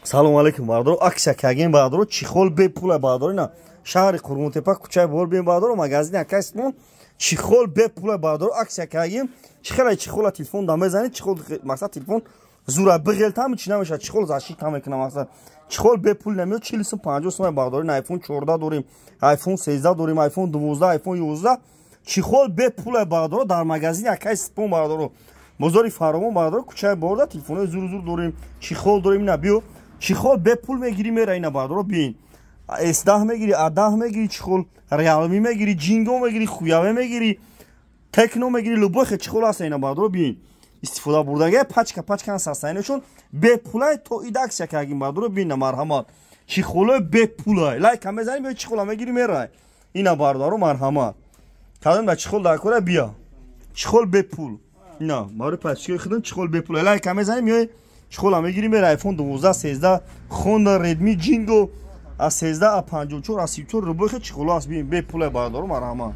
салом алейкум бардор аксия кагин бардор чихол бепула бардор на шаҳри Қурғунтепа кӯчаи бор бин бардор магазини акасмон чихол бепула бардор аксия кагин чихела чихола телефон да мезани чихол мақсад телефон зура бигел там чи намеша чихол зашик там мекунам мақсад чихол бепул намиёд 40 сум 50 сум бардор на iPhone 14 дорим iPhone 13 дорим iPhone 12 iPhone 11 чихол бепула бардор дар магазини акасмон бардор бозори фаромон бардор кӯчаи борда телефонои зур дорим чихол дорим на биё чихол бепул мегири мера ина бардоро бин S10 мегири A10 мегири чихол Realme мегири Jingo мегири Хуяве мегири Tecno мегири любой хе чихол аст ина бардоро бин истифода бурдаги пачка састаинашон бепулай то идаксия кагин бардоро бин на марҳамат чихоло бепулай лайка мезани биё чихола мегири мера ина бардоро марҳамат кадом да чихол дакора бия чихол бепул ина маро пачка хидам чихол бепулай лайка мезани биё чихол мегири мера iPhone 12 13 Honda Redmi Jingo A13 A54 A34 рубой чихол аст бин бепулай бардоро марҳамат